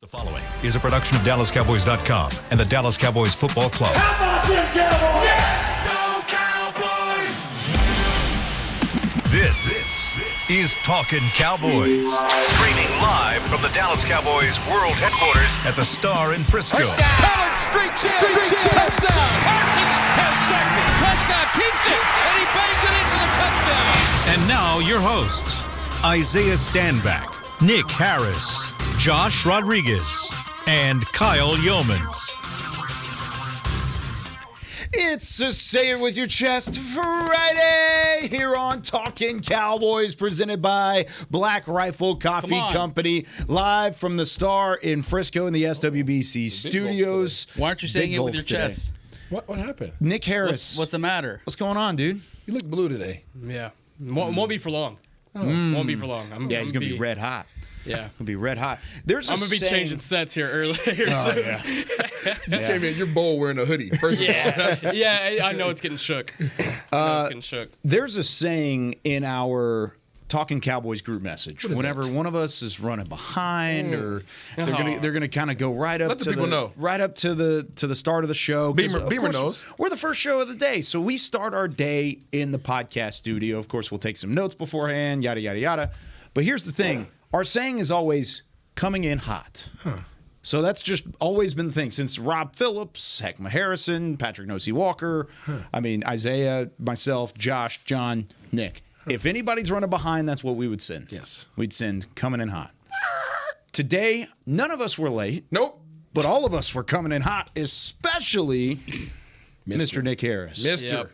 The following is a production of DallasCowboys.com and the Dallas Cowboys Football Club. How about them Cowboys? Yeah! Go Cowboys! This is Talkin Cowboys. Streaming live from the Dallas Cowboys World Headquarters at the Star in Frisco. Pollard streaks in. Touchdown. Parsons has sacked it. Prescott keeps it, and he bangs it in for the touchdown. And now your hosts, Isaiah Stanback, Nick Harris, Josh Rodriguez, and Kyle Yeomans. It's a Say It With Your Chest Friday here on Talkin Cowboys, presented by Black Rifle Coffee Company, live from the Star in Frisco in the SWBC studios. Why aren't you saying it with your chest? What happened? Nick Harris. What's the matter? What's going on, dude? You look blue today. Yeah. Won't be for long. Won't be for long. He's going to be red hot. Yeah. He'll be red hot. I'm going to be changing sets here earlier. Oh, yeah. You came in, you're bold wearing a hoodie. First of all. Yeah, I know it's getting shook. There's a saying in our Talkin Cowboys group message. Whenever one of us is running behind, or they're gonna kind of go right up Let the to people know. right up to the start of the show. Beamer Of course, knows. We're the first show of the day, so we start our day in the podcast studio. Of course, we'll take some notes beforehand, yada yada yada. But here's the thing: our saying is always coming in hot. So that's just always been the thing since Rob Phillips, Heckma Harrison, Patrick Nosey Walker. I mean, Isaiah, myself, Josh, John, Nick. If anybody's running behind, that's what we would send. Yes. We'd send coming in hot. Today, none of us were late. Nope. But all of us were coming in hot, especially Mr. Nick Harris. Mister.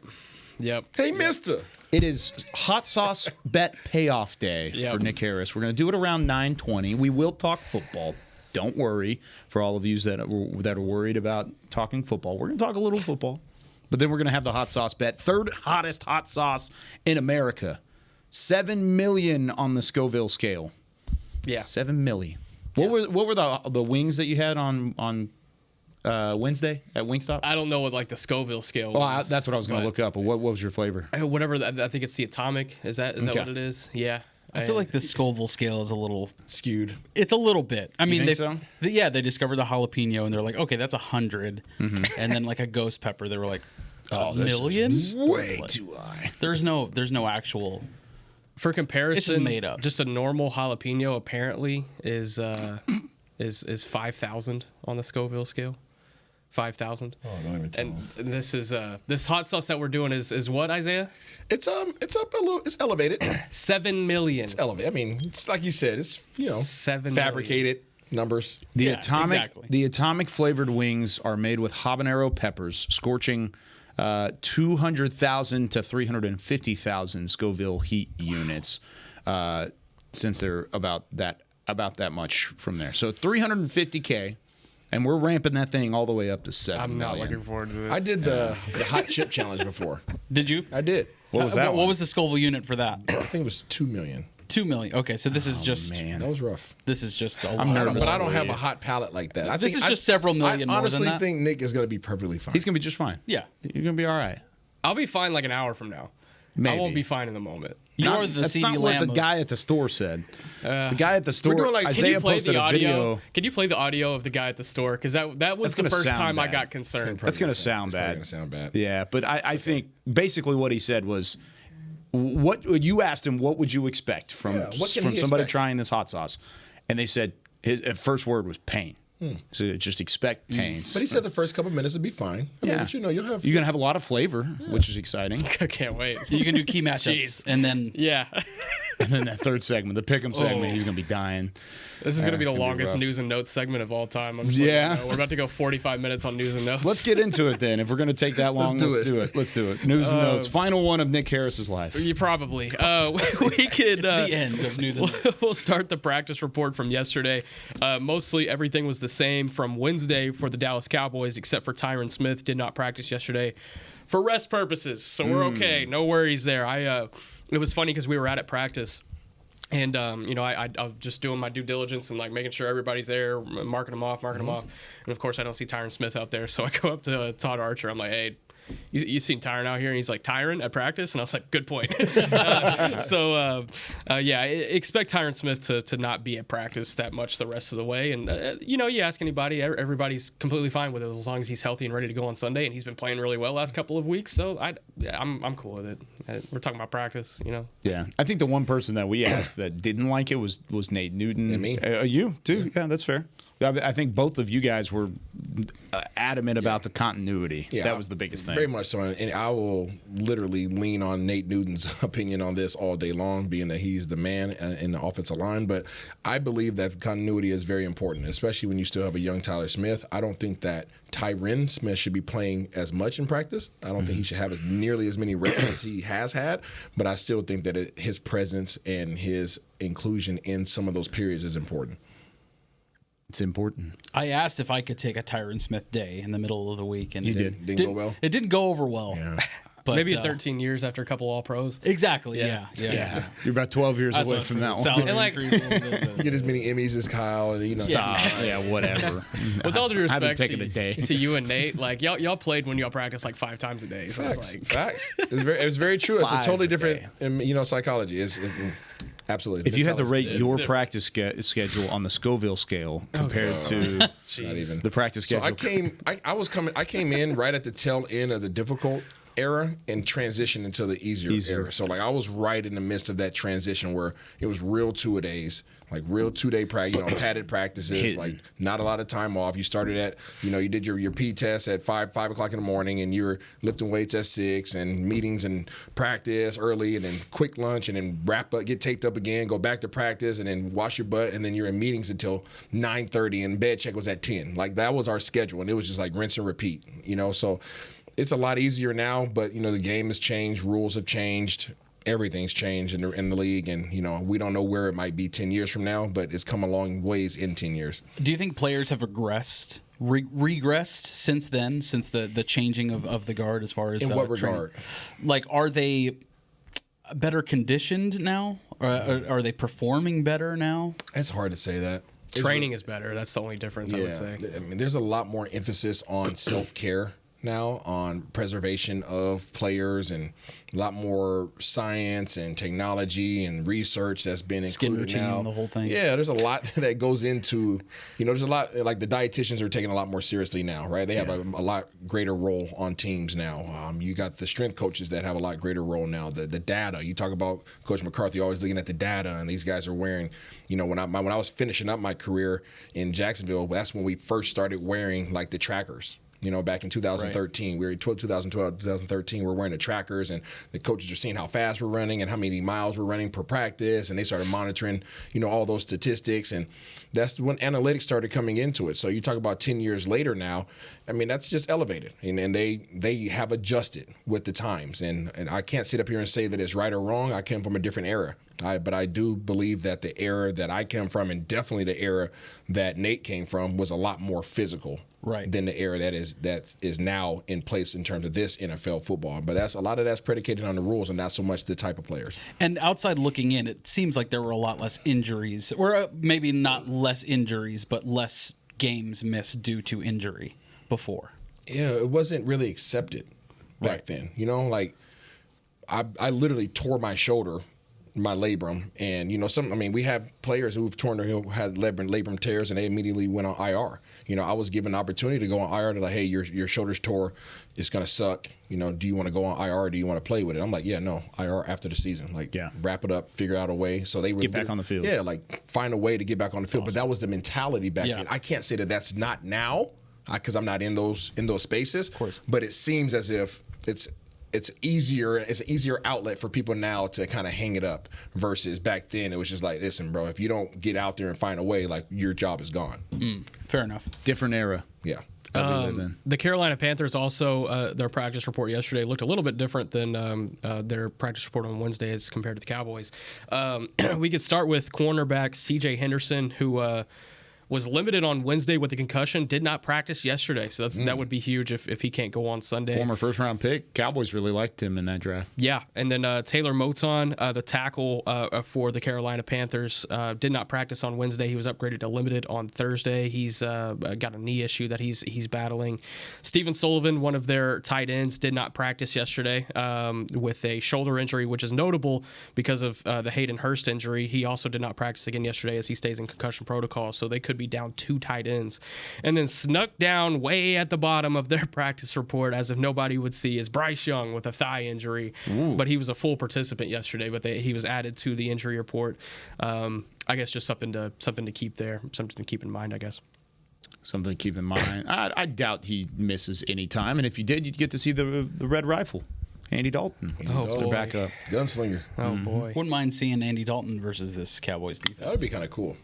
Yep. Hey, mister. It is hot sauce bet payoff day for Nick Harris. We're going to do it around 9:20. We will talk football. Don't worry for all of you that are worried about talking football. We're going to talk a little football. But then we're going to have the hot sauce bet. Third hottest hot sauce in America. 7 million on the Scoville scale. Yeah. 7 million. What were the wings that you had on Wednesday at Wingstop? I don't know what the Scoville scale was. Well, that's what I was going to look up. But what was your flavor? Whatever. I think it's the atomic. Is that what it is? Yeah. I feel like the Scoville scale is a little skewed. It's a little bit. I mean, so? They discovered the jalapeno and they're like, okay, that's 100. And then like a ghost pepper, they were like, a million? Way too high. There's no actual. For comparison, it's just made up. Just a normal jalapeno apparently is 5,000 on the Scoville scale. 5,000. Oh, don't even tell And this is this hot sauce that we're doing is what, Isaiah? It's up a little. It's elevated. 7 million. It's elevated. I mean, it's like you said. It's 7 fabricated numbers. The atomic flavored wings are made with habanero peppers, scorching 200,000 to 350,000 Scoville heat units, since they're about that much from there. So 350K. And we're ramping that thing all the way up to 7 I'm not million. looking forward to this. I did the hot chip challenge before. Did you? I did. What was that? What was the Scoville unit for that? I think it was 2 million. 2 million. Okay, so this is just. Man. That was rough. This is just a I'm lot. nervous. But I don't have a hot palate like that. This is just several million I more than honestly that. think Nick is going to be perfectly fine. He's going to be just fine. Yeah. You're going to be all right. I'll be fine like an hour from now. Maybe. I won't be fine in the moment. You're the That's CeeDee not what Lamb the of- guy at the store said. The guy at the store, doing like- Isaiah Can you play posted the a audio? video. Can you play the audio of the guy at the store? Because that was That's the gonna first sound time I bad. got concerned. That's going to sound It's probably bad. gonna sound bad. Yeah, but I think basically what he said was, what you asked him, what would you expect from Yeah, what can he somebody expect? trying this hot sauce? And they said his first word was pain. So just expect pain. But he said the first couple minutes would be fine. I mean, Yeah. but you'll have. You're going to have a lot of flavor, which is exciting. I can't wait. You can do key matchups Jeez. and then. Yeah. And then that third segment, the pick'em segment, he's going to be dying. This is going to be It's the gonna be longest rough. news and notes segment of all time. I'm just Yeah. letting you know. We're about to go 45 minutes on news and notes. Let's get into it then. If we're going to take that long, let's do it. Let's do it. News and notes. Final one of Nick Harris's life. You probably. We could. It's the end of news and notes. We'll start the practice report from yesterday. Mostly everything was the same from Wednesday for the Dallas Cowboys, except for Tyron Smith did not practice yesterday for rest purposes. So we're okay. No worries there. It was funny because we were at practice. And, I was just doing my due diligence and, making sure everybody's there, marking them off. And, of course, I don't see Tyron Smith out there. So I go up to Todd Archer. I'm like, hey, you seen Tyron out here, and he's like, Tyron at practice, and I was like, good point. Expect Tyron Smith to not be at practice that much the rest of the way, and you ask anybody, everybody's completely fine with it as long as he's healthy and ready to go on Sunday, and he's been playing really well last couple of weeks, so I'm cool with it. We're talking about practice, Yeah, I think the one person that we asked that didn't like it was Nate Newton. And me. You too? Yeah, that's fair. I think both of you guys were adamant about the continuity. Yeah, that was the biggest thing. Very much so. And I will literally lean on Nate Newton's opinion on this all day long, being that he's the man in the offensive line. But I believe that continuity is very important, especially when you still have a young Tyler Smith. I don't think that Tyron Smith should be playing as much in practice. I don't think he should have nearly as many reps as he has had. But I still think that his presence and his inclusion in some of those periods is important. It's important. I asked if I could take a Tyron Smith day in the middle of the week, and Didn't go well? It didn't go over well. Yeah. But, maybe in 13 years after a couple All-Pros. Exactly. Yeah. Yeah. You're about 12 years That's away what from that one. salary And, like- increase a little bit, but- Get as many Emmys as Kyle, and Stop. Yeah, whatever. With all due I haven't respect taken a day. to you and Nate, like y'all played when y'all practiced like 5 times a day. So Facts. it's like Facts. It's very true. It's a 5 totally a different, day. psychology. Absolutely. If you had to rate It's your different. practice schedule on the Scoville scale compared to Not even. the practice So schedule, I came in right at the tail end of the difficult era and transitioned into the easier era. So like I was right in the midst of that transition where it was real 2-a-days, like real 2-day practice, padded practices, Hitting. like not a lot of time off. You started at, you did your P test at 5 o'clock in the morning, and you were lifting weights at 6, and meetings and practice early, and then quick lunch, and then wrap up, get taped up again, go back to practice, and then wash your butt, and then you're in meetings until 9:30, and bed check was at 10. Like that was our schedule, and it was just like rinse and repeat, so it's a lot easier now, but the game has changed, rules have changed, everything's changed in the league, and we don't know where it might be 10 years from now, but it's come a long ways in 10 years. Do you think players have regressed since then, since the changing of the guard as far as In what training? regard? Like, are they better conditioned now? Or are they performing better now? It's hard to say that. training is better. That's the only difference I would say. I mean, there's a lot more emphasis on self-care now, on preservation of players, and a lot more science and technology and research that's been Skin included routine, now. the whole thing. Yeah, there's a lot that goes into, there's a lot, like the dietitians are taking a lot more seriously now, right? They have a lot greater role on teams now. You got the strength coaches that have a lot greater role now. The data, you talk about Coach McCarthy always looking at the data, and these guys are wearing, when I was finishing up my career in Jacksonville, that's when we first started wearing like the trackers. Back in 2013, we were in 2012, 2013, we're wearing the trackers, and the coaches are seeing how fast we're running and how many miles we're running per practice, and they started monitoring, all those statistics, and that's when analytics started coming into it. So you talk about 10 years later now, I mean, that's just elevated, and they have adjusted with the times, and I can't sit up here and say that it's right or wrong. I came from a different era. But I do believe that the era that I came from, and definitely the era that Nate came from, was a lot more physical than the era that is now in place in terms of this NFL football. But a lot of that's predicated on the rules and not so much the type of players. And outside looking in, it seems like there were a lot less injuries, or maybe not less injuries, but less games missed due to injury before. Yeah, it wasn't really accepted back then. Like I literally tore my shoulder, my labrum, and we have players who had labrum tears, and they immediately went on IR. I was given the opportunity to go on IR. To like, hey, your shoulder's tore, it's gonna suck. Do you want to go on IR? Or do you want to play with it? I'm like, yeah, no, IR after the season. Like, wrap it up, figure out a way. So they get back on the field. Yeah, like find a way to get back on the field. Awesome. But that was the mentality back then. I can't say that that's not now, because I'm not in those spaces. Of course. But it seems as if it's easier. It's an easier outlet for people now to kind of hang it up versus back then. It was just like, listen, bro, if you don't get out there and find a way, like your job is gone. Fair enough. different era. Yeah. The Carolina Panthers also, their practice report yesterday looked a little bit different than their practice report on Wednesday as compared to the Cowboys. We could start with cornerback C.J. Henderson, who was limited on Wednesday with a concussion, did not practice yesterday. So that would be huge if he can't go on Sunday. Former first-round pick. Cowboys really liked him in that draft. Yeah, and then Taylor Moton, the tackle for the Carolina Panthers, did not practice on Wednesday. He was upgraded to limited on Thursday. He's got a knee issue that he's battling. Stephen Sullivan, one of their tight ends, did not practice yesterday with a shoulder injury, which is notable because of the Hayden Hurst injury. He also did not practice again yesterday as he stays in concussion protocol, so they could be down 2 tight ends. And then snuck down way at the bottom of their practice report, as if nobody would see, is Bryce Young with a thigh injury. But he was a full participant yesterday, but he was added to the injury report. I guess just something to keep there, something to keep in mind, I guess. Something to keep in mind. I doubt he misses any time, and if you did, you'd get to see the red rifle, Andy Dalton. Their backup. Gunslinger. Oh, boy. Wouldn't mind seeing Andy Dalton versus this Cowboys defense. That would be kind of cool.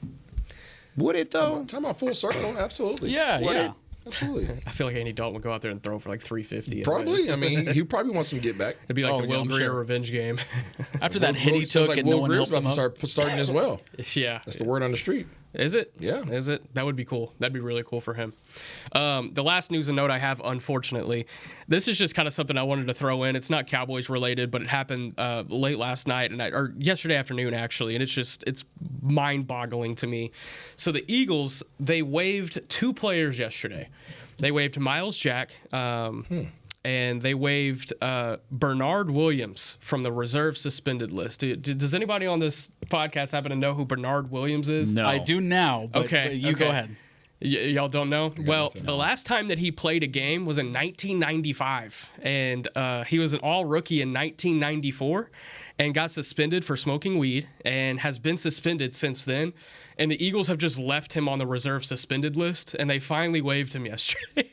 Would it, though? Talking about full circle, absolutely. Yeah. Absolutely. I feel like Andy Dalton would go out there and throw for like 350. Probably. I mean, he probably wants some get back. It'd be like the Will I'm Greer sure. revenge game. After that hit he Sounds took like and Will no one Greer's helped him about to up. start starting as well. Yeah. That's the word on the street. Is it? Yeah. Is it? That would be cool. That'd be really cool for him. The last news and note I have, unfortunately, this is just kind of something I wanted to throw in. It's not Cowboys related, but it happened late last night or yesterday afternoon, actually, and it's mind-boggling to me. So the Eagles, they waived 2 players yesterday. They waived Miles Jack, and they waived Bernard Williams from the reserve suspended list. Does anybody on this podcast happen to know who Bernard Williams is? No. I do now, but, Okay, but you go ahead. Y'all don't know? Well, the last time that he played a game was in 1995, and he was an all-rookie in 1994 and got suspended for smoking weed and has been suspended since then. And the Eagles have just left him on the reserve suspended list, and they finally waived him yesterday.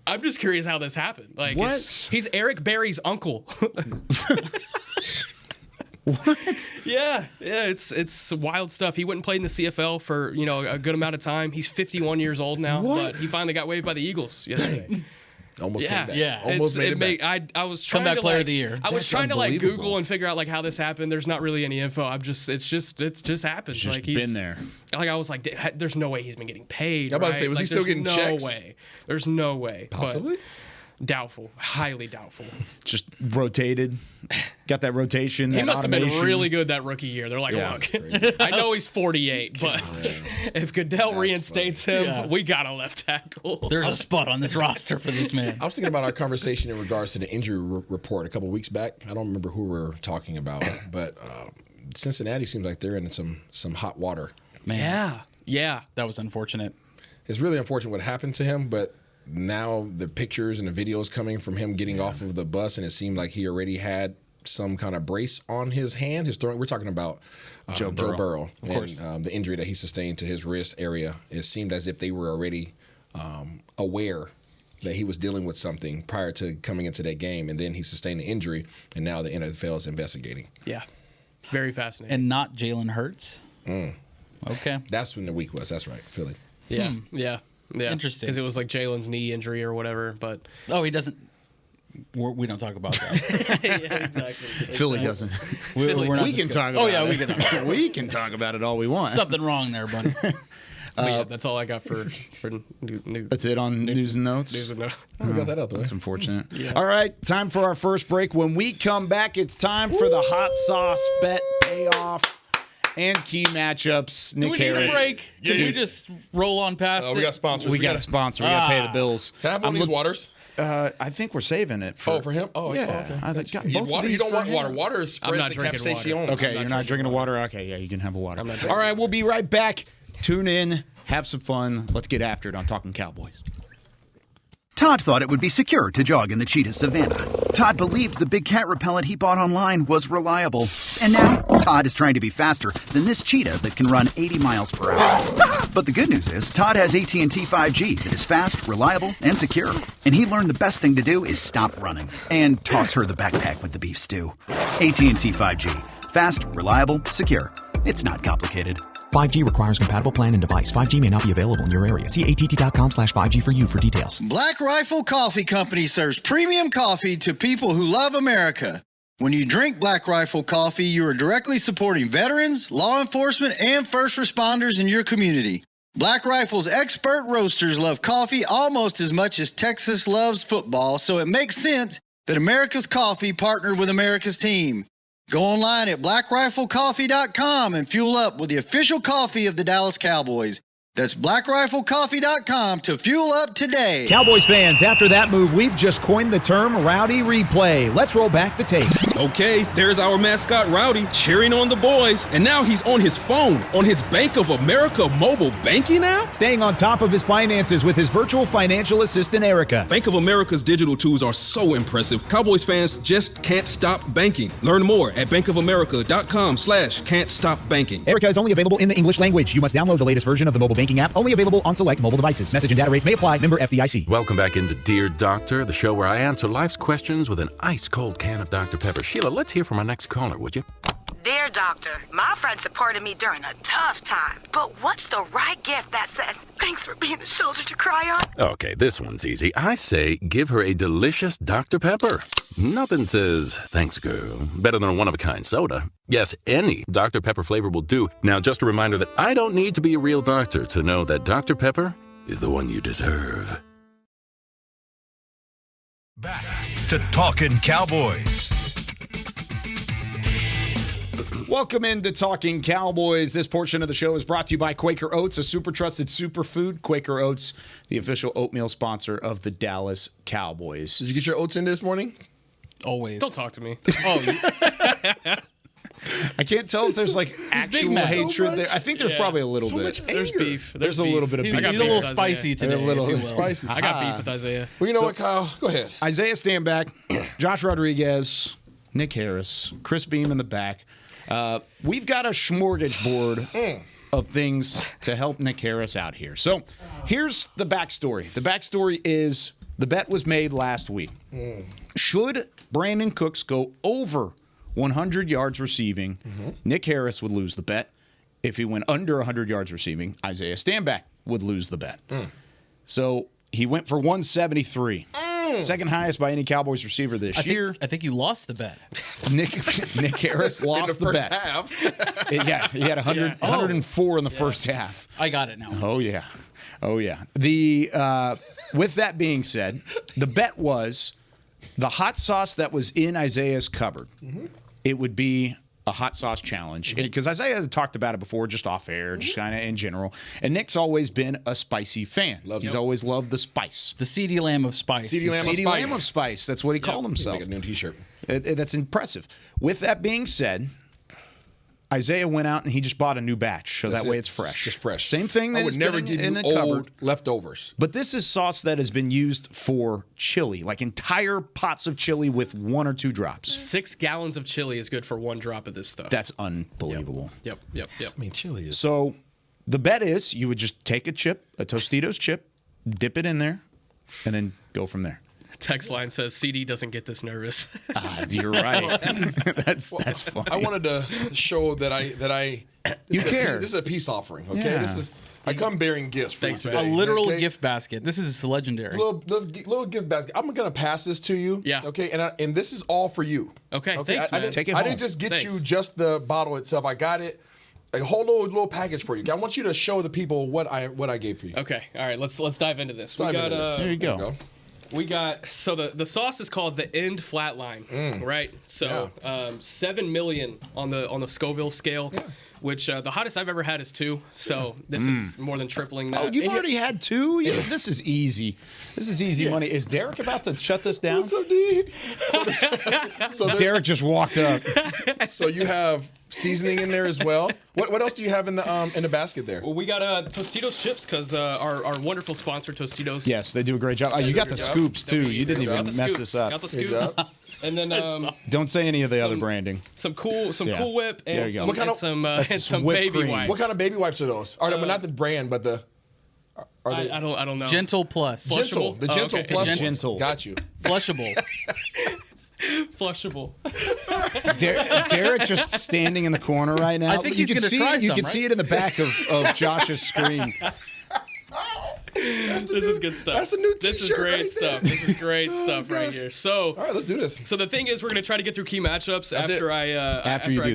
I'm just curious how this happened. Like, What? He's Eric Berry's uncle. What? Yeah, it's wild stuff. He went and played in the CFL for a good amount of time. He's 51 years old now, What? but he finally got waived by the Eagles yesterday. Almost came back. Yeah. Almost made it back. I was trying Comeback to player of the year. I was That's trying to unbelievable. Google and figure out how this happened. There's not really any info. It just happened. Just Like he's been there. Like I was like, there's no way he's been getting paid. I'm about to right? say, was he Like, still there's getting checks? No way. There's no way. But Possibly. doubtful. Highly doubtful. Just rotated. Got that rotation. He that must have been automation. really good that rookie year. They're like, Yeah. look, I know he's 48, but if Goodell reinstates him, Yeah. we got a left tackle. There's a spot on this roster for this man. I was thinking about our conversation in regards to the injury report a couple weeks back. I don't remember who we were talking about, but Cincinnati seems like they're in some hot water. Man, Yeah. that was unfortunate. It's really unfortunate what happened to him, but now the pictures and the videos coming from him getting off of the bus, and it seemed like he already had some kind of brace on his hand. His throwing. We're talking about Joe Burrow, Of course. and the injury that he sustained to his wrist area. It seemed as if they were already aware that he was dealing with something prior to coming into that game, and then he sustained an injury, and now the NFL is investigating. Yeah. Very fascinating. And not Jalen Hurts. Okay. That's when the week was. That's right, Philly. Yeah. Yeah. Interesting. Because it was like Jalen's knee injury or whatever, but Oh, he doesn't. We don't talk about that. yeah, exactly. Philly doesn't. We're not We can discussing- talk about Oh yeah, it. we can talk about it. We can talk about it all we want. Something wrong there, buddy. But yeah, that's all I got for news. That's it on news and notes. News and notes. We got that out the way. That's unfortunate. All right, time for our first break. When we come back, it's time for the hot sauce bet payoff and key matchups. Do Nick we need Harris. a break? Can we just roll on past We it? got sponsors. We got a sponsor. We got to pay the bills. Can I have one of these waters? I think we're saving it for. Oh, for him? Oh, yeah. okay. I think got You, both of water, you these don't for want him. water. Water is I'm not spreads drinking capsaicin. water. Okay, you're not drinking water. Okay, yeah, you can have a water. I'm not drinking All right, we'll be right back. Tune in, have some fun. Let's get after it on Talkin' Cowboys. Todd thought it would be secure to jog in the cheetah savanna. Todd believed the big cat repellent he bought online was reliable. And now, Todd is trying to be faster than this cheetah that can run 80 miles per hour. But the good news is, Todd has AT&T 5G that is fast, reliable, and secure. And he learned the best thing to do is stop running and toss her the backpack with the beef stew. AT&T 5G. Fast, reliable, secure. It's not complicated. 5G requires compatible plan and device. 5G may not be available in your area. See att.com/5G for you for details. Black Rifle Coffee Company serves premium coffee to people who love America. When you drink Black Rifle coffee, you are directly supporting veterans, law enforcement, and first responders in your community. Black Rifle's expert roasters love coffee almost as much as Texas loves football, so it makes sense that America's Coffee partnered with America's team. Go online at blackriflecoffee.com and fuel up with the official coffee of the Dallas Cowboys. That's blackriflecoffee.com to fuel up today. Cowboys fans, after that move, we've just coined the term Rowdy Replay. Let's roll back the tape. Okay, there's our mascot Rowdy cheering on the boys, and now he's on his phone on his Bank of America mobile banking app? Staying on top of his finances with his virtual financial assistant, Erica. Bank of America's digital tools are so impressive, Cowboys fans just can't stop banking. Learn more at bankofamerica.com/can't-stop-banking. Erica is only available in the English language. You must download the latest version of the mobile banking app, only available on select mobile devices. Message and data rates may apply. Member FDIC. Welcome back into Dear Doctor, the show where I answer life's questions with an ice-cold can of Dr. Pepper. Sheila, let's hear from our next caller, would you? Dear Doctor, my friend supported me during a tough time, but what's the right gift that says, thanks for being a shoulder to cry on? Okay, this one's easy. I say give her a delicious Dr. Pepper. Nothing says, thanks, girl, better than a one-of-a-kind soda. Yes, any Dr. Pepper flavor will do. Now, just a reminder that I don't need to be a real doctor to know that Dr. Pepper is the one you deserve. Back to Talkin' Cowboys. Welcome into Talking Cowboys. This portion of the show is brought to you by Quaker Oats, a super trusted superfood. Quaker Oats, the official oatmeal sponsor of the Dallas Cowboys. Did you get your oats in this morning? Always. Don't talk to me. I can't tell if there's like actual hatred there. I think there's probably a little bit. There's beef. There's a little bit of beef. He's a little spicy today. A little spicy. I got beef with Isaiah. Well, you know what, Kyle? Go ahead. Isaiah Stanback, Josh Rodriguez, Nick Harris, Chris Beam in the back. We've got a smorgasbord of things to help Nick Harris out here. So here's the backstory. The backstory is the bet was made last week. Should Brandin Cooks go over 100 yards receiving, Nick Harris would lose the bet. If he went under 100 yards receiving, Isaiah Stanback would lose the bet. So he went for 173. Second highest by any Cowboys receiver this year. I think you lost the bet. Nick Harris lost the bet. Half. Yeah, he had 104 in the first half. I got it now. Oh yeah. With that being said, the bet was the hot sauce that was in Isaiah's cupboard. It would be a hot sauce challenge, because Isaiah had talked about it before, just off air, just kind of in general. And Nick's always been a spicy fan. He's always loved the spice. The CD Lamb of Spice. CD Lamb of Spice. That's what he called himself. Make a new T-shirt. That's impressive. With that being said, Isaiah went out and he just bought a new batch, so that way it's fresh. Just fresh. Same thing that I would never give you old leftovers. But this is sauce that has been used for chili, like entire pots of chili with 1 or 2 drops. 6 gallons of chili is good for 1 drop of this stuff. That's unbelievable. Yep. I mean, chili is. So the bet is you would just take a Tostitos chip, dip it in there, and then go from there. Text line says CD doesn't get this nervous. You're right. That's funny. I wanted to show that I you care. This is a peace offering. Okay, Yeah. I come bearing gifts for you today. A literal okay? gift basket. This is legendary. Little gift basket. I'm gonna pass this to you. Yeah. Okay, and this is all for you. Okay, thanks, man. Take it I home. didn't just get Thanks. you just the bottle itself. I got it. A whole little package for you. I want you to show the people what I gave for you. Okay, all right, let's dive into this. Dive into this. There you go. We got, so the sauce is called the End Flatline, right? So 7 million on the Scoville scale, which the hottest I've ever had is 2. So this is more than tripling that. Oh, you've already had 2? Yeah. This is easy. This is easy money. Is Derek about to shut this down? So deep. So Derek just walked up. So you have seasoning in there as well. What else do you have in the basket there? Well, we got Tostitos chips because our wonderful sponsor Tostitos. Yes, they do a great job. You got the scoops too. You didn't even mess this up. Got the scoops. And then don't say any of the other branding. Some Cool Whip and some, What kind of- some whipped baby cream. wipes. What kind of baby wipes are those? Or not the brand, but the. Are they I don't know. Gentle Plus. Gentle? The Gentle okay. Plus. Gentle. ones. Got you. Flushable. Flushable. Derek just standing in the corner right now. I think he's gonna try You some, can right? see it in the back of Josh's screen. This is good stuff. That's a new This is t-shirt great right stuff. there. This is great stuff right here. So, all right, let's do this. So the thing is, we're gonna try to get through key matchups after I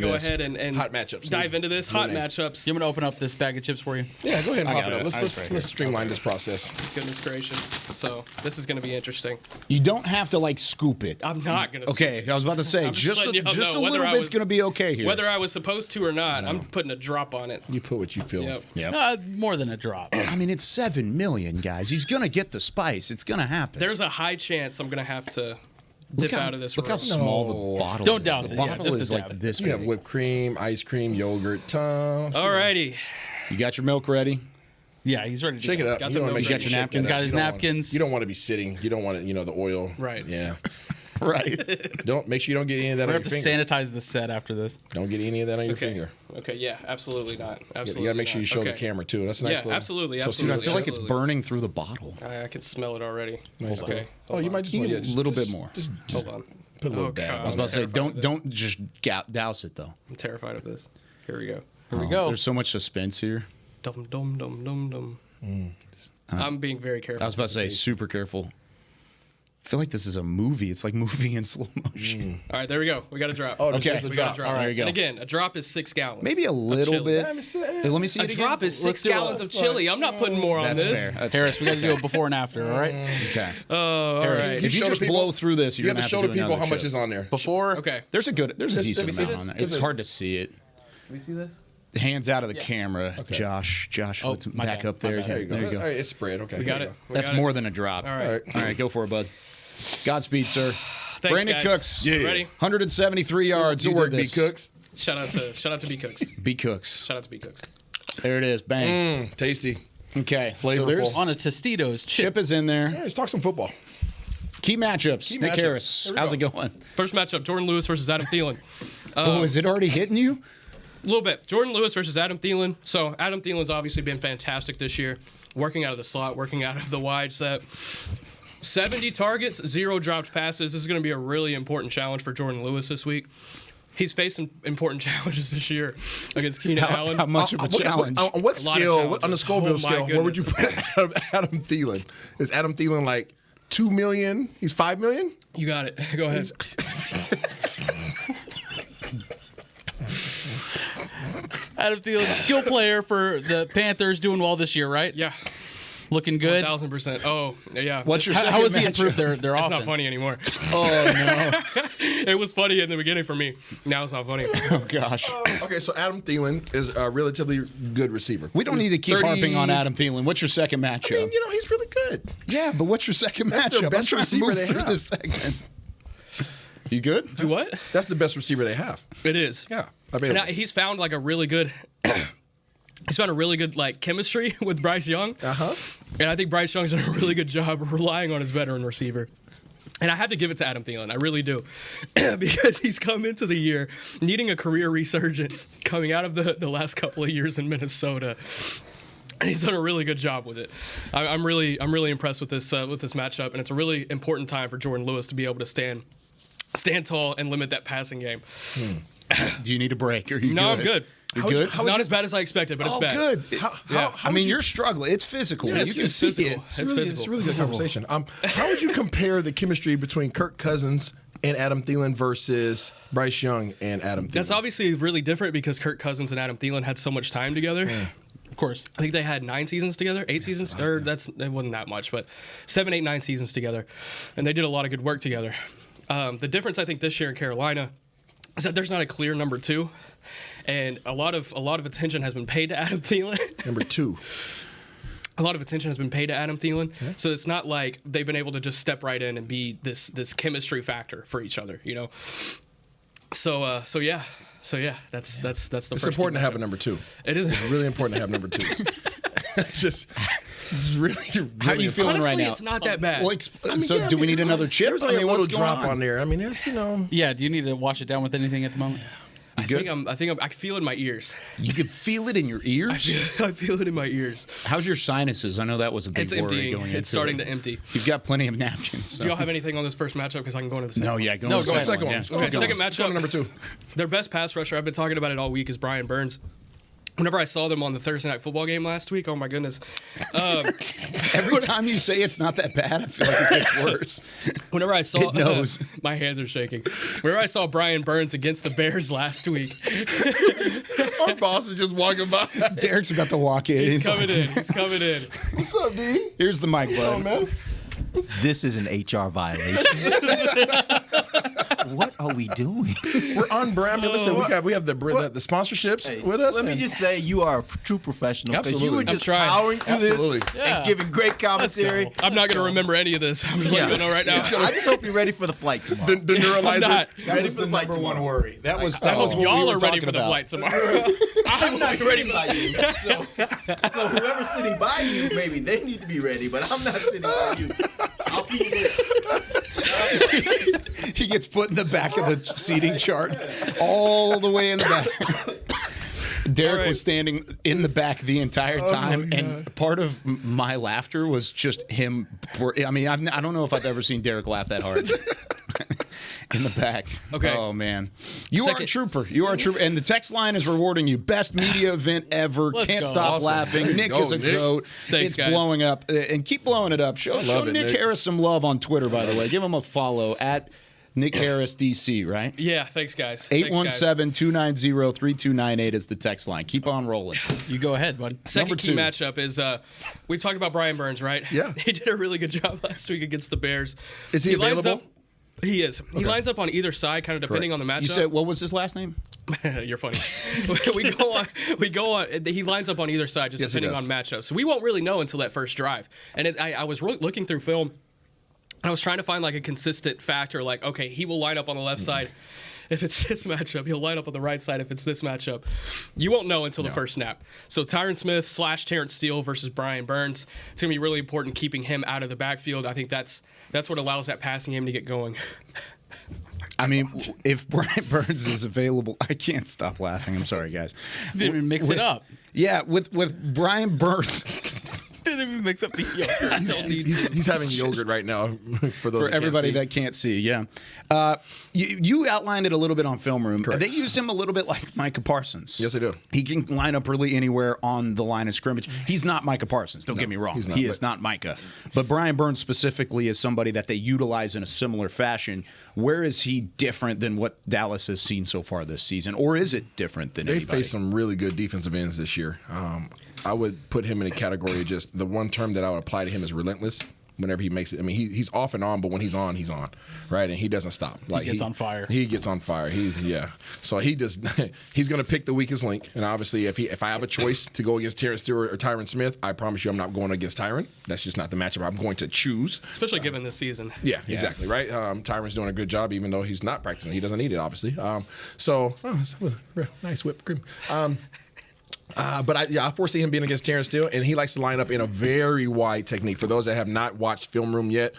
go ahead and hot matchups. dive into this hot matchups. You want me to open up this bag of chips for you? Yeah, go ahead and I pop got it up. it. Let's streamline this process. Goodness gracious. So this is gonna be interesting. You don't have to like scoop it. I'm not gonna. Okay, I was about to say I'm just letting y'all know a whether little I bit's was- going to be okay here. Whether I was supposed to or not, I'm putting a drop on it. You put what you feel. Yep. Yep. More than a drop. I mean, it's 7 million, guys. He's going to get the spice. It's going to happen. There's a high chance I'm gonna have to dip out of this. Look how room. small the bottle Don't is. douse The it, yeah, bottle just a is like dab. this You have big. whipped cream, ice cream, yogurt, Tom. Alrighty. You got your milk ready? Yeah, he's ready to Shake go. it up. Got You the don't wanna milk make ready. sure Got your you napkins. shake that Got up. his You don't want- napkins. You don't want to be sitting. You don't want it, the oil. Right. Yeah. Right. Don't make sure you don't get any of that We're on going your to have finger. to sanitize the set after this. Don't get any of that on your Okay. finger. Okay. Yeah. Absolutely not. Absolutely. You got to make sure you show the Okay. camera too. That's a nice. Yeah. little, Absolutely. So, Steve, I Absolutely. feel like it's absolutely. burning through the bottle. I can smell it already. Nice Okay. little- Oh, you might just You want need a little bit more. Just Hold on. put a little Oh, dab. God. I was about to say, terrified of this. don't just douse it though. I'm terrified of this. Here we go. Here we go. There's so much suspense here. Dum dum dum dum dum. I'm being very careful. I was about to say, super careful. I feel like this is a movie. It's like moving in slow motion. All right, there we go. We got a drop. Oh, Okay. there's a we got drop. a drop. All right, there you go. And again, a drop is 6 gallons. Maybe a of little chili. bit. Let me see. Hey, let me see A it again. drop is 6 Let's do it. gallons of chili. I'm not putting more on That's this. fair. That's Harris, fair. we got to do a before and after, all right? Okay. Oh, all Harris, right. If you show the just people- blow through this, you're You have gonna to show the do people another how much chip. is on there. Before? Okay. There's a decent let me see amount on this. there. It's hard to see it. Can we see this? Hands out of the camera, Josh. Oh, let's my back bad. up there. My bad. There you go. There you All go. right, it's spread. Okay. We got here it. you We That's got it. more than a drop. All right. All right, go for it, bud. Godspeed, sir. Thanks, Brandin guys. Cooks. Yeah. Ready? 173 yards. Good You work, did B. this. Cooks. Shout out to B Cooks. B. Cooks. Shout out to B Cooks. There it is. Bang. Tasty. Okay. So Flavorful. there's On a Tostitos chip. Chip is in there. Yeah, let's talk some football. Key matchups. Key Nick matchups. Harris. Here we How's it go. going? First matchup: Jordan Lewis versus Adam Thielen. Oh, is it already hitting you? A little bit. Jordan Lewis versus Adam Thielen. So Adam Thielen's obviously been fantastic this year, working out of the slot, working out of the wide set. 70 targets, 0 dropped passes. This is going to be a really important challenge for Jordan Lewis this week. He's faced some important challenges this year against Keenan Allen. How much of a challenge? On what A lot of scale, challenges. on the Scoville Oh, my scale, where would you put Adam Thielen? Is Adam Thielen like 2 million? He's 5 million? You got it. Go ahead. Adam Thielen, skill player for the Panthers, doing well this year, right? Yeah. Looking good. 1000%. Oh, yeah. What's your How second has he matchup? improved their It's offense? not funny anymore. Oh, no. It was funny in the beginning for me. Now it's not funny. Oh, gosh. Okay, so Adam Thielen is a relatively good receiver. We don't need to keep 30 harping on Adam Thielen. What's your second matchup? I mean, he's really good. Yeah, but what's your second That's their matchup? best I'm trying to receiver move they through have. this segment. You good? Do what? That's the best receiver they have. It is. Yeah. And he's found like a really good. He's found a really good like chemistry with Bryce Young. And I think Bryce Young's done a really good job of relying on his veteran receiver. And I have to give it to Adam Thielen. I really do. Because he's come into the year needing a career resurgence coming out of the last couple of years in Minnesota. And he's done a really good job with it. I'm really impressed with this matchup, and it's a really important time for Jordan Lewis to be able to stand tall and limit that passing game. Do you need a break? Are you No, I'm good. You good? It's not as bad as I expected, but it's bad. good. I mean, you're struggling. It's physical. Yeah, you can it's see physical. it. It's physical. It's a really good conversation. How would you compare the chemistry between Kirk Cousins and Adam Thielen versus Bryce Young and Adam Thielen? That's obviously really different because Kirk Cousins and Adam Thielen had so much time together. Of course. I think they had 9 seasons together, 8 seasons, or it wasn't that much, but 7, 8, 9 seasons together. And they did a lot of good work together. The difference, I think, this year in Carolina is that there's not a clear number 2. And a lot of attention has been paid to Adam Thielen. Number 2. A lot of attention has been paid to Adam Thielen, so it's not like they've been able to just step right in and be this chemistry factor for each other, you know. So yeah, that's the. It's first important to key have a matchup. number 2. It is. It's really important to have number 2s. Just really. How are you feeling Honestly, right now? it's not that bad. Well, do we need another chip? There's only a little what's going drop on? on there. I mean, there's Yeah, do you need to wash it down with anything at the moment? I think I feel it in my ears. You can feel it in your ears? I feel it in my ears. How's your sinuses? I know that was a big It's worry emptying. going into It's starting it. to empty. You've got plenty of napkins. So. Do y'all have anything on this first matchup? Because I can go into the second. No, yeah, go No, on go the ahead. second one. Yeah. Let's go. Okay, Go second on. Let's go matchup. to number 2. Their best pass rusher, I've been talking about it all week, is Brian Burns. Whenever I saw them on the Thursday Night Football game last week, oh my goodness. Every time you say it's not that bad, I feel like it gets worse. Whenever I saw, It knows. my hands are shaking. Whenever I saw Brian Burns against the Bears last week, Our boss is just walking by. Derek's about to walk in. he's coming in. He's coming in. What's up, D? Here's the mic, bud. Oh, man. This is an HR violation. What are we doing? We're on brand. I mean, listen, we have the sponsorships with us. Let me just say, you are a true professional. Because you were Absolutely. just I'm trying. powering through Absolutely. this Yeah. and giving great commentary. I'm not going to remember any of this. I'm just letting you know right now. I just hope you're ready for the flight tomorrow. The neuralizer. I'm not. That was the number one worry. That was what Y'all we were are ready talking for the about. flight tomorrow. I'm not ready by you. So whoever's sitting by you, maybe they need to be ready, but I'm not sitting by you. I'll see you there. He gets put in the back of the seating chart, all the way in the back. Derek was standing in the back the entire time, and part of my laughter was just him. I mean, I don't know if I've ever seen Derek laugh that hard. In the back. Okay. Oh, man. You are a trooper. You are a trooper. And the text line is rewarding you. Best media event ever. Let's Can't go. stop Awesome. laughing. There you Nick go, is a Nick. goat. Thanks, It's guys. blowing up. And keep blowing it up. Show love it, Nick Nick. Harris some love on Twitter, by the way. Give him a follow at Nick Harris DC, right? Yeah, thanks, guys. Thanks, guys. 817-290-3298 is the text line. Keep on rolling. You go ahead, bud. Second Number key two. matchup is we've talked about Brian Burns, right? Yeah. He did a really good job last week against the Bears. Is he lines available? up- he is. He lines up on either side, kind of depending on the matchup. You said, what was his last name? You're funny. we go on. He lines up on either side, just Yes, he depending on does. matchups. So we won't really know until that first drive. And I was looking through film. I was trying to find like a consistent factor. Like, okay, he will line up on the left side if it's this matchup. He'll line up on the right side if it's this matchup. You won't know until the first snap. So Tyron Smith / Terrence Steele versus Brian Burns. It's gonna be really important keeping him out of the backfield. I think that's what allows that passing game to get going. I mean, if Brian Burns is available, I can't stop laughing. I'm sorry, guys. Didn't even mix it up. Yeah, with Brian Burns. Didn't even mix up the yogurt. He's having yogurt right now for those For that everybody can't see. that can't see, yeah. You outlined it a little bit on Film Room. Correct. They used him a little bit like Micah Parsons. Yes, they do. He can line up really anywhere on the line of scrimmage. He's not Micah Parsons. Don't get me wrong. he's not, He but- is not Micah. But Brian Burns specifically is somebody that they utilize in a similar fashion. Where is he different than what Dallas has seen so far this season? Or is it different than They anybody? faced some really good defensive ends this year. I would put him in a category of just the one term that I would apply to him is relentless. Whenever he makes it, I mean, he's off and on, but when he's on, right? And he doesn't stop. Like He gets on fire. He gets on fire. So he just he's going to pick the weakest link. And obviously, if I have a choice to go against Terrence Steele or Tyron Smith, I promise you, I'm not going against Tyron. That's just not the matchup I'm going to choose. Especially given this season. Yeah, exactly, right? Tyron's doing a good job, even though he's not practicing. He doesn't need it, obviously. That was a real nice whipped cream. But I foresee him being against Terrence Steele, and he likes to line up in a very wide technique. For those that have not watched Film Room yet,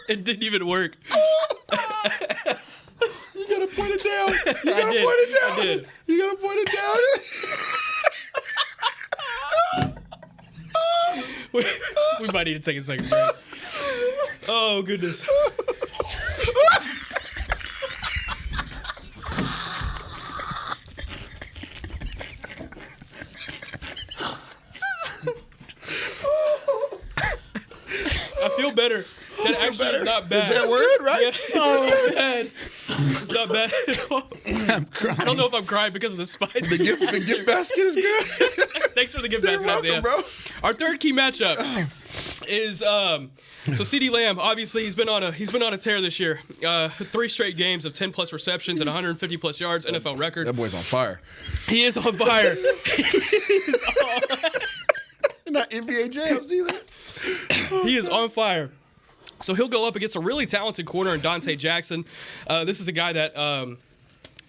It didn't even work. you gotta point it down. You gotta point it down. I did. You gotta point it down. We might need to take a second break. Oh, goodness. I feel better. That actually is not bad. Is that word, right? Yeah, oh, bad. It's not bad at all. I'm crying. I don't know if I'm crying because of the spice. The gift basket is good. Thanks for the gift basket, welcome, Isaiah. bro. Our third key matchup is so CeeDee Lamb. Obviously, he's been on a tear this year. 3 straight games of 10+ receptions and 150+ yards, NFL record. That boy's on fire. He is on fire. Not NBA jams either. He is on fire. So he'll go up against a really talented corner in Dante Jackson. This is a guy that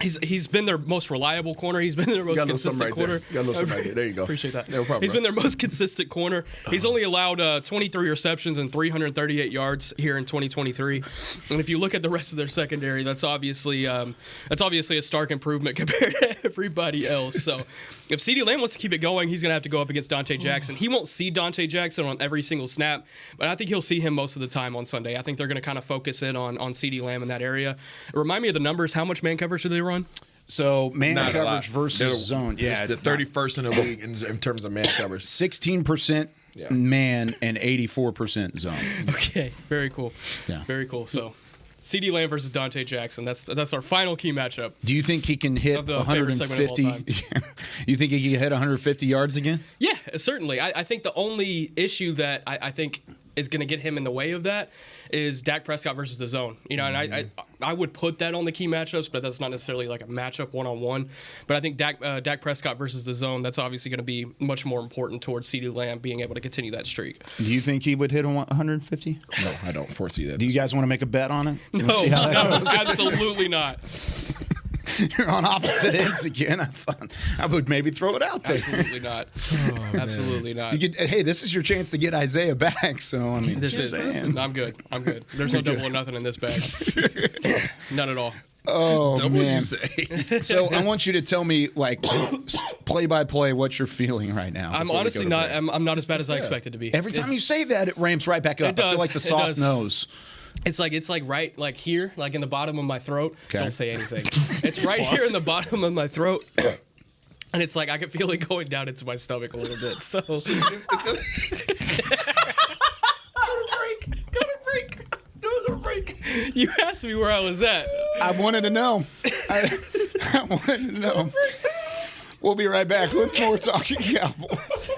He's been their most reliable corner. He's been their most consistent corner. You got a little something right there. There you go. Appreciate that. No problem. He's been their most consistent corner. He's only allowed 23 receptions and 338 yards here in 2023. And if you look at the rest of their secondary, that's obviously a stark improvement compared to everybody else. So if CeeDee Lamb wants to keep it going, he's going to have to go up against Dante Jackson. He won't see Dante Jackson on every single snap, but I think he'll see him most of the time on Sunday. I think they're going to kind of focus in on CeeDee Lamb in that area. Remind me of the numbers. How much man coverage do they run? So man Not coverage versus zone. Yeah, it's the 31st in the league in terms of man coverage. 16% man and 84% zone. Okay, very cool. Yeah. Very cool. So CeeDee Lamb versus Dante Jackson. That's our final key matchup. Do you think he can hit 150? You think he can hit 150 yards again? Yeah, certainly. I think the only issue that I think is going to get him in the way of that is Dak Prescott versus the zone. You know, and I would put that on the key matchups, but that's not necessarily like a matchup one-on-one. But I think Dak Prescott versus the zone, that's obviously going to be much more important towards CeeDee Lamb being able to continue that streak. Do you think he would hit 150? No, I don't foresee that. Do you guys want to make a bet on it? No, absolutely not. You're on opposite ends again. I would maybe throw it out there. Absolutely not. Absolutely not. Hey, this is your chance to get Isaiah back. So I mean, I'm good. There's no double or nothing in this bag. None at all. Oh, double man. You say. So I want you to tell me, like, play by play, what you're feeling right now. I'm honestly not. I'm not as bad as I expected to be. Every time you say that, it ramps right back up. I feel like the sauce knows. It's like right like here, like in the bottom of my throat. Okay. Don't say anything. It's right here in the bottom of my throat. And it's like I can feel it going down into my stomach a little bit. So Go to break. You asked me where I was at. I wanted to know. I wanted to know. We'll be right back with more Talking Cowboys.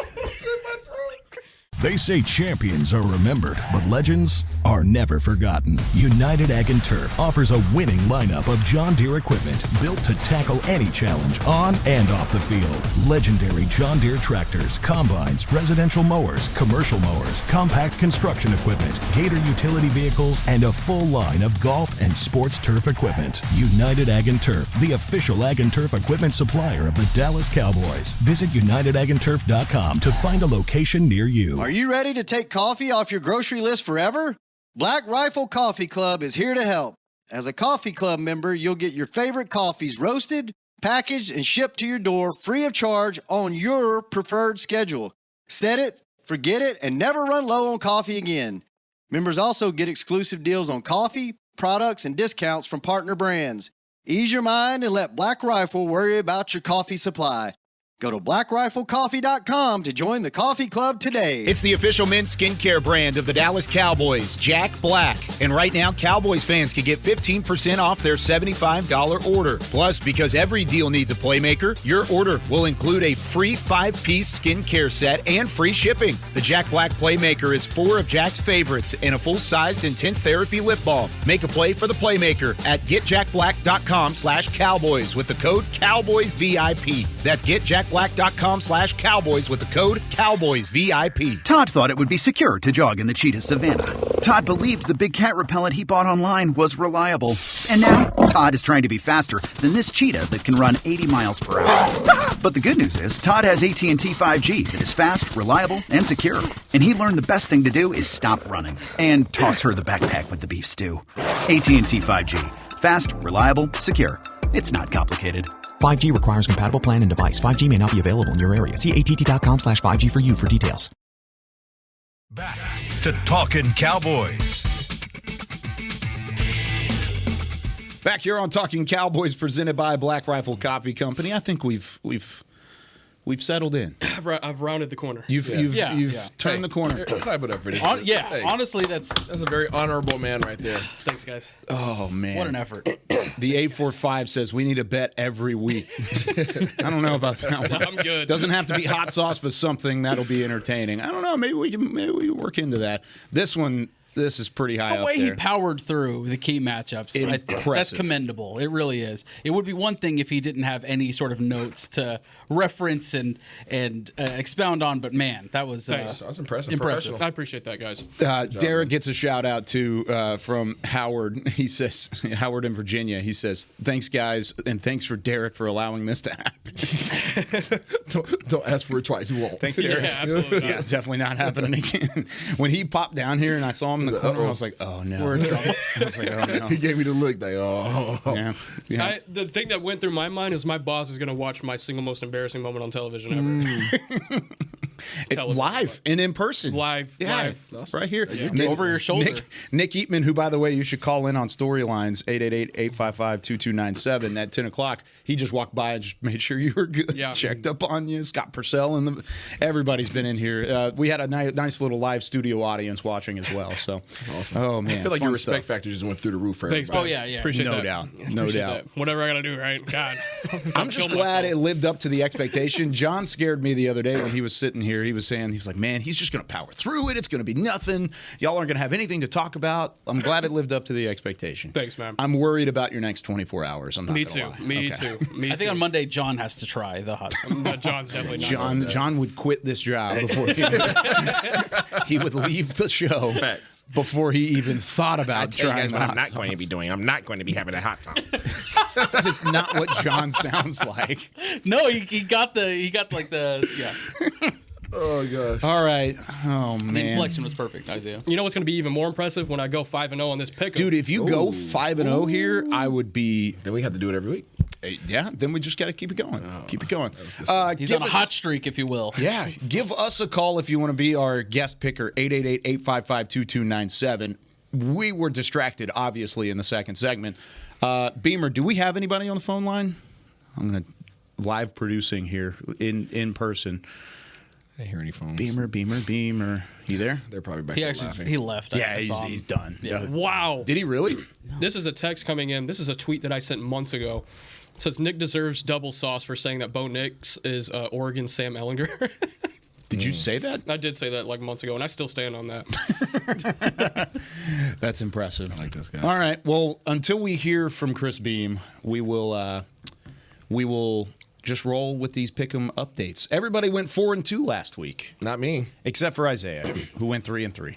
They say champions are remembered, but legends are never forgotten. United Ag & Turf offers a winning lineup of John Deere equipment built to tackle any challenge on and off the field. Legendary John Deere tractors, combines, residential mowers, commercial mowers, compact construction equipment, Gator utility vehicles, and a full line of golf and sports turf equipment. United Ag & Turf, the official Ag & Turf equipment supplier of the Dallas Cowboys. Visit UnitedAgAndTurf.com to find a location near you. Are you ready to take coffee off your grocery list forever? Black Rifle Coffee Club is here to help. As a coffee club member, you'll get your favorite coffees roasted, packaged, and shipped to your door free of charge on your preferred schedule. Set it, forget it, and never run low on coffee again. Members also get exclusive deals on coffee, products, and discounts from partner brands. Ease your mind and let Black Rifle worry about your coffee supply. Go to blackriflecoffee.com to join the coffee club today. It's the official men's skincare brand of the Dallas Cowboys, Jack Black. And right now, Cowboys fans can get 15% off their $75 order. Plus, because every deal needs a playmaker, your order will include a free 5-piece skincare set and free shipping. The Jack Black Playmaker is 4 of Jack's favorites and a full-sized intense therapy lip balm. Make a play for the Playmaker at getjackblack.com/Cowboys with the code CowboysVIP. That's getjackblack.com/Cowboys with the code CowboysVIP. Todd thought it would be secure to jog in the cheetah savanna. Todd believed the big cat repellent he bought online was reliable. And now, Todd is trying to be faster than this cheetah that can run 80 miles per hour. But the good news is, Todd has AT&T 5G that is fast, reliable, and secure. And he learned the best thing to do is stop running and toss her the backpack with the beef stew. AT&T 5G. Fast, reliable, secure. It's not complicated. 5G requires compatible plan and device. 5G may not be available in your area. See att.com/5G for you for details. Back to Talkin' Cowboys. Back here on Talking Cowboys, presented by Black Rifle Coffee Company. I think we've settled in. I've rounded the corner. You've turned the corner. Clap it up for this. Honestly, that's a very honorable man right there. Thanks, guys. Oh, man. What an effort. The 845 says we need a bet every week. I don't know about that one. I'm good. Doesn't have to be hot sauce, but something that'll be entertaining. I don't know. Maybe we work into that. This one, This is pretty high The up way there. he powered through the key matchups, that's Impressive. commendable. It really is. It would be one thing if he didn't have any sort of notes to reference and expound on, but man, that was Thanks. That's impressive. Impressive. I appreciate that, guys. Derek gets a shout out too from Howard. He says, Howard in Virginia. He says, "Thanks, guys, and thanks for Derek for allowing this to happen." Don't ask for it twice. He won't. Thanks, Derek. Yeah, absolutely not. Yeah, definitely not happening again. When he popped down here and I saw him in the corner, I was like, "Oh no!" We're in trouble. I was like, "Oh no!" He gave me the look like, oh. Yeah. The thing that went through my mind is my boss is going to watch my single most embarrassing moment on television ever. Live and in person. Live. Right here. Over your shoulder. Nick Eatman, who, by the way, you should call in on Storylines, 888-855-2297 at 10 o'clock. He just walked by and just made sure you were good. Yeah. Checked up on you. Scott Purcell and everybody's been in here. We had a nice little live studio audience watching as well. So, Awesome. Oh, man. I feel like fun your respect stuff. factor just went through the roof for Thanks, everybody. man. yeah. Appreciate No that. doubt. No Appreciate doubt. that. Whatever I got to do, right? God. I'm just glad it lived up to the expectation. John scared me the other day when he was sitting here. He was like, man, he's just going to power through it. It's going to be nothing. Y'all aren't going to have anything to talk about. I'm glad it lived up to the expectation. Thanks, man. I'm worried about your next 24 hours. I'm not Me gonna too. lie. Me Okay. too. Me I think too. on Monday, John has to try the hot. John's definitely not. John would quit this job before he would leave the show before he even thought about trying the hot sauce. to be doing. I'm not going to be having a hot sauce. That is not what John sounds like. No, he got like the Oh gosh. All right. Oh The man. inflection was perfect, Isaiah. You know what's going to be even more impressive when I go 5-0 on this pick? Dude, if you go 5-0 here, I would be. Then we have to do it every week. Yeah, then we just got to keep it going. Keep it going. He's give on a us- hot streak, if you will. Yeah, give us a call if you want to be our guest picker, 888-855-2297. We were distracted, obviously, in the second segment. Beamer, do we have anybody on the phone line? I'm going to live producing here in person. I didn't hear any phones. Beamer. You there? They're probably back He there actually laughing. he left. Yeah, I saw him. he's done. Yeah. Wow. Did he really? This is a text coming in. This is a tweet that I sent months ago. It says Nick deserves double sauce for saying that Bo Nix is Oregon's Sam Ehlinger. Did you say that? I did say that like months ago, and I still stand on that. That's impressive. I like this guy. All right. Well, until we hear from Chris Beam, we will just roll with these pick'em updates. Everybody went 4-2 last week, Not me. except for Isaiah, who went 3-3.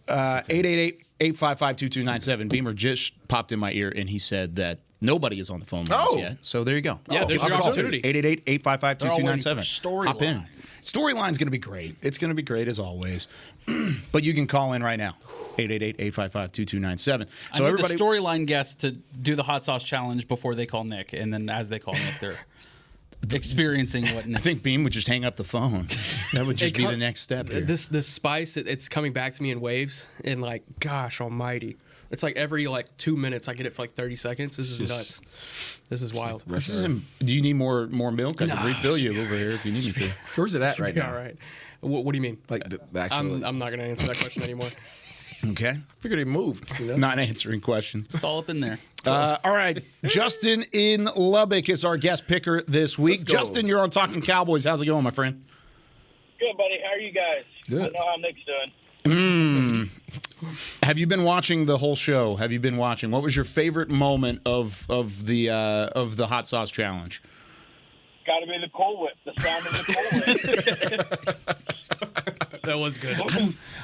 888-855-2297. Beamer just popped in my ear, and he said that nobody is on the phone lines yet. So there you go. Yeah, there's your opportunity. 888-855-2297. Hop in. Storyline's going to be great. It's going to be great as always. But you can call in right now. 888-855-2297. So I need everybody, the storyline guests to do the hot sauce challenge before they call Nick, and then as they call Nick, they're experiencing what Nick. I think Beam would just hang up the phone. That would just be the next step here. This spice, it's coming back to me in waves, and like, gosh almighty. It's like every 2 minutes I get it for 30 seconds. This is nuts. This is wild. This is do you need more milk? I can refill you over here if you need me to. Where's it at right Yeah, now? all right. What do you mean? Like the actual. I'm not going to answer that question anymore. Okay. I figured it moved. You know? Not answering questions. It's all up in there. All right. Justin in Lubbock is our guest picker this week. Let's go. Justin, you're on Talkin Cowboys. How's it going, my friend? Good, buddy. How are you guys? Good. I know how Nick's doing. Have you been watching the whole show? Have you been watching? What was your favorite moment of the hot sauce challenge? Got to be the Cool Whip, the sound of the Cool Whip. That was good.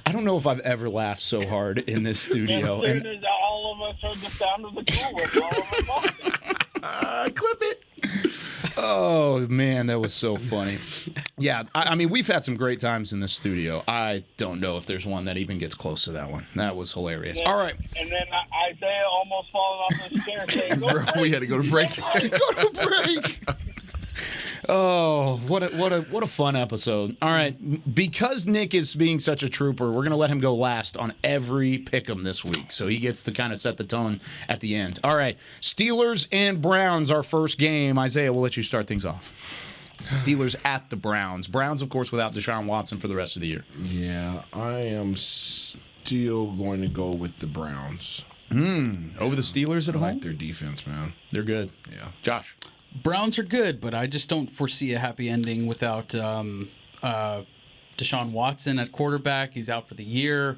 I don't know if I've ever laughed so hard in this studio. As soon as all of us heard the sound of the Cool Whip, all of us lost it. Clip it. Oh, man, that was so funny. Yeah, I mean, we've had some great times in this studio. I don't know if there's one that even gets close to that one. That was hilarious. All right. And then Isaiah almost falling off his chair saying, "Go Bro, we had to go to break. Go to break. Oh, what a fun episode. All right, because Nick is being such a trooper, we're going to let him go last on every pick'em this week. So he gets to kind of set the tone at the end. All right, Steelers and Browns, our first game. Isaiah, we'll let you start things off. Steelers at the Browns. Browns, of course, without Deshaun Watson for the rest of the year. Yeah, I am still going to go with the Browns. Over the Steelers at I home? like their defense, man. They're good. Yeah. Josh? Browns are good, but I just don't foresee a happy ending without Deshaun Watson at quarterback. He's out for the year.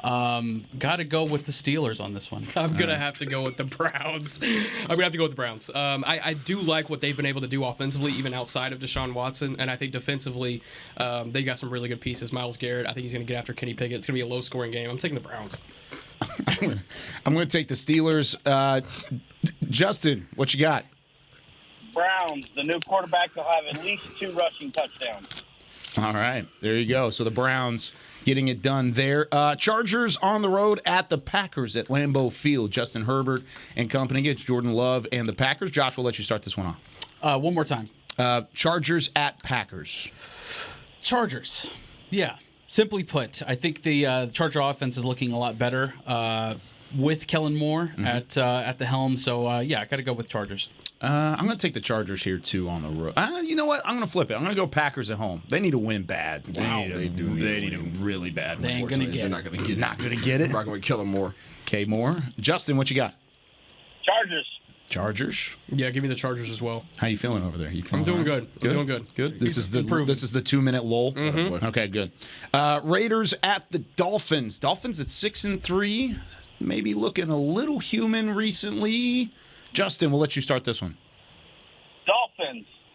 Got to go with the Steelers on this one. I'm going to have to go with the Browns. I'm going to have to go with the Browns. I do like what they've been able to do offensively, even outside of Deshaun Watson. And I think defensively, they got some really good pieces. Myles Garrett, I think he's going to get after Kenny Pickett. It's going to be a low-scoring game. I'm taking the Browns. I'm going to take the Steelers. Justin, what you got? Browns. The new quarterback will have at least 2 rushing touchdowns. All right, there you go. So the Browns getting it done there. Chargers on the road at the Packers at Lambeau Field. Justin Herbert and company against Jordan Love and the Packers. Josh, we'll let you start this one off. One more time. Chargers at Packers. Chargers. Yeah. Simply put, I think the Charger offense is looking a lot better with Kellen Moore at the helm. So, I got to go with Chargers. I'm going to take the Chargers here, too, on the road. You know what? I'm going to flip it. I'm going to go Packers at home. They need to win bad. They need a really bad win. They ain't going to get it. Not going to get it. Not going to get it. Not going to kill him more. Okay, Moore. Justin, what you got? Chargers. Yeah, give me the Chargers as well. How you feeling over there? I'm doing good. I'm doing good. Good. This is the 2-minute lull. Mm-hmm. Okay, good. Raiders at the Dolphins. Dolphins at 6-3. Maybe looking a little human recently. Justin, we'll let you start this one.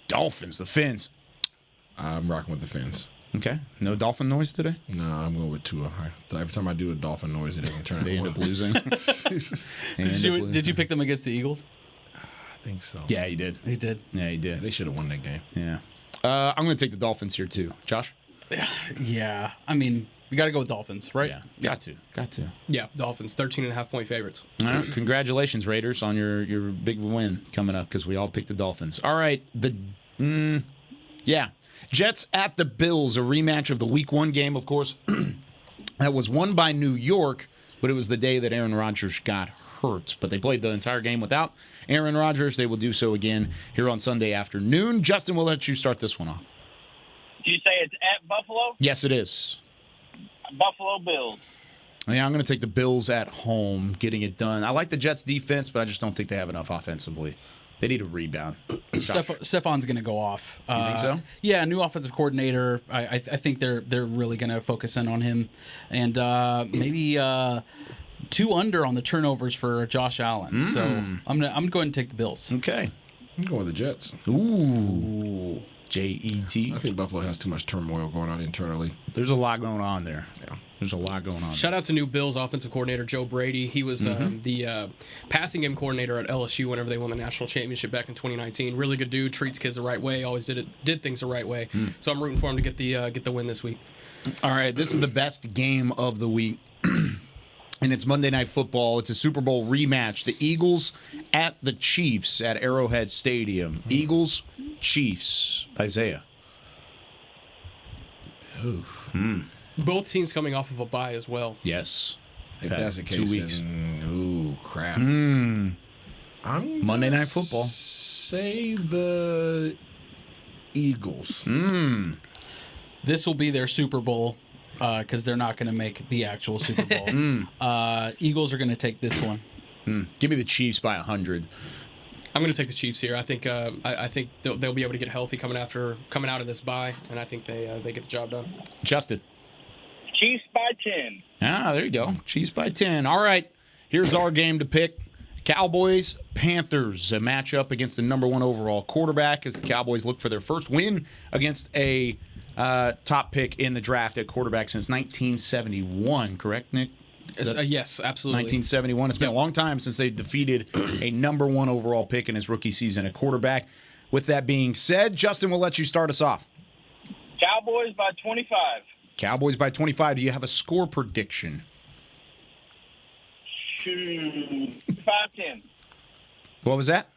Dolphins, the Fins. I'm rocking with the Fins. Okay. No dolphin noise today? No, I'm going with Tua. Every time I do a dolphin noise, it doesn't turn out They end up losing. Did you pick them against the Eagles? I think so. Yeah, he did. He did. Yeah, he did. They should have won that game. Yeah. I'm going to take the Dolphins here, too. Josh? Yeah. I mean, we got to go with Dolphins, right? Yeah. Got to. Yeah, Dolphins, 13.5-point favorites. All right. Congratulations, Raiders, on your big win coming up because we all picked the Dolphins. All right. Jets at the Bills, a rematch of the Week 1 game, of course. That was won by New York, but it was the day that Aaron Rodgers got hurt. But they played the entire game without Aaron Rodgers. They will do so again here on Sunday afternoon. Justin, we'll let you start this one off. Do you say it's at Buffalo? Yes, it is. Buffalo Bills. Yeah, I'm going to take the Bills at home, getting it done. I like the Jets' defense, but I just don't think they have enough offensively. They need a rebound. Stefan's going to go off. You think so? Yeah, new offensive coordinator. I think they're really going to focus in on him, and maybe 2 under on the turnovers for Josh Allen. So I'm going to go ahead and take the Bills. Okay, I'm going with the Jets. Ooh. J-E-T. I think Buffalo has too much turmoil going on internally. There's a lot going on there. Yeah. There's a lot going on. Shout out to new Bills offensive coordinator Joe Brady. He was the passing game coordinator at LSU whenever they won the national championship back in 2019. Really good dude, treats kids the right way, always did things the right way. So I'm rooting for him to get the win this week. All right, this is the best game of the week. And it's Monday Night Football. It's a Super Bowl rematch. The Eagles at the Chiefs at Arrowhead Stadium. Eagles, Chiefs. Isaiah. Both teams coming off of a bye as well. Yes. If that's the case, 2 weeks. Ooh, crap. I'm Monday Night gonna Football. Say the Eagles. This will be their Super Bowl because they're not going to make the actual Super Bowl. Eagles are going to take this one. Give me the Chiefs by 100. I'm going to take the Chiefs here. I think they'll be able to get healthy coming out of this bye, and I think they get the job done. Justin. Chiefs by 10. There you go. Chiefs by 10. All right. Here's our game to pick. Cowboys, Panthers, a matchup against the number 1 overall quarterback as the Cowboys look for their first win against a top pick in the draft at quarterback since 1971, correct, Nick? Yes, absolutely. 1971. It's been a long time since they defeated a number 1 overall pick in his rookie season at quarterback. With that being said, Justin, we'll let you start us off. Cowboys by 25. Cowboys by 25. Do you have a score prediction? 5-10. What was that?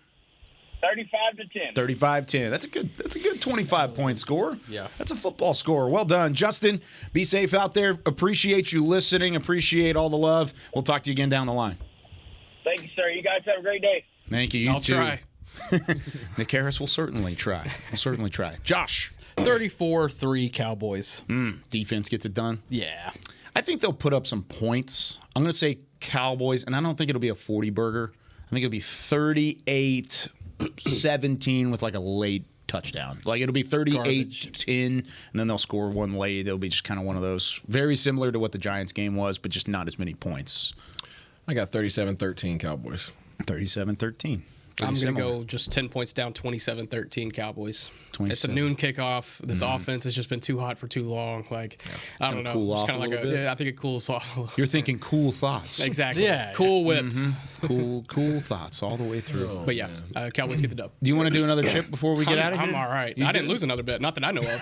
35-10. 35-10. That's a good 25-point score. Yeah. That's a football score. Well done. Justin, be safe out there. Appreciate you listening. Appreciate all the love. We'll talk to you again down the line. Thank you, sir. You guys have a great day. Thank you. You I'll too. try. Nick Harris will certainly try. Josh. 34-3 Cowboys. Defense gets it done. Yeah. I think they'll put up some points. I'm going to say Cowboys, and I don't think it'll be a 40-burger. I think it'll be 38-17 with like a late touchdown. Like it'll be 38-10, and then they'll score one late. It'll be just kind of one of those very similar to what the Giants game was, but just not as many points. I got 37-13 Cowboys. 37-13. I'm going to go just 10 points down, 27-13 Cowboys. It's a noon kickoff. This offense has just been too hot for too long. Like, I don't know. Cool off it's kind of like bit. I think it cools off. You're thinking cool thoughts. Exactly. Yeah. Cool whip. Cool thoughts all the way through. But yeah, Cowboys get the dub. Do you want to do another chip before we get out of here? I'm all right. I didn't lose another bet. Not that I know of.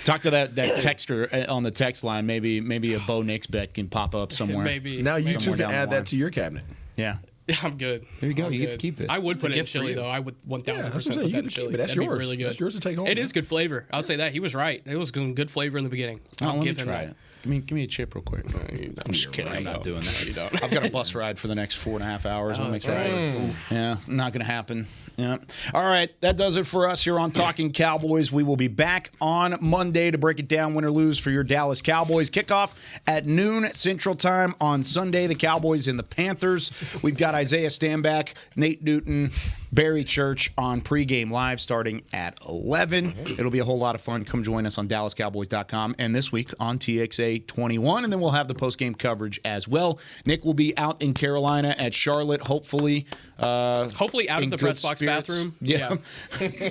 Talk to that texter on the text line. Maybe a Bo Nix bet can pop up somewhere. Maybe. Now you Somewhere two can down the add line. that to your cabinet. Yeah. Yeah, I'm good. There you go. I'm You get to good. keep it. I would It's a put it in gift for chili, you. though. I would 1,000% Yeah, that's what I'm put saying. that You in can keep chili. it. That's That'd be yours. really good. That's yours to take home. It man. is good flavor. I'll say that. He was right. It was good flavor in the beginning. Let me give him try that. it. Give me a chip real quick. I'm just kidding. I'm not doing that. You don't. I've got a bus ride for the next 4.5 hours. Let me that's try it. right. Yeah, not going to happen. Yeah. All right, that does it for us here on Talking Cowboys. We will be back on Monday to break it down, win or lose, for your Dallas Cowboys. Kickoff at noon Central Time on Sunday. The Cowboys and the Panthers. We've got Isaiah Stanback, Nate Newton, Barry Church on pregame live starting at 11. It'll be a whole lot of fun. Come join us on DallasCowboys.com and this week on TXA 21, and then we'll have the postgame coverage as well. Nick will be out in Carolina at Charlotte, hopefully. Hopefully out of the press box bathroom. Yeah.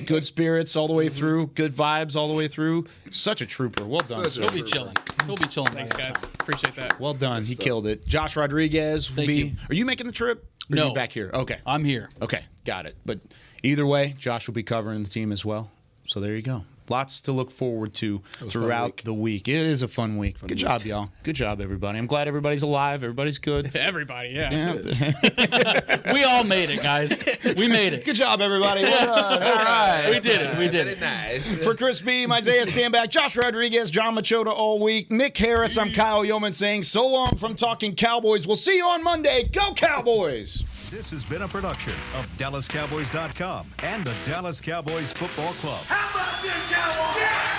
Good spirits all the way through. Good vibes all the way through. Such a trooper. Well done, sir. He'll be chilling. He'll be chilling. Thanks, guys. Appreciate that. Well done. He killed it. Josh Rodriguez will Thank be. you. Are you making the trip? Or are No. you back here? Okay. I'm here. Okay. Got it. But either way, Josh will be covering the team as well. So there you go. Lots to look forward to throughout the week. It is a fun week. Good job, y'all. Good job, everybody. I'm glad everybody's alive. Everybody's good. Everybody, yeah. Yeah. We all made it, guys. We made it. Good job, everybody. Well done. All right. We did it. We did it. Nice. For Chris Beam, Isaiah Stanback, Josh Rodriguez, John Machota all week, Nick Harris, I'm Kyle Yeoman saying so long from Talking Cowboys. We'll see you on Monday. Go Cowboys! This has been a production of DallasCowboys.com and the Dallas Cowboys Football Club. How about this, Cowboys? Yeah!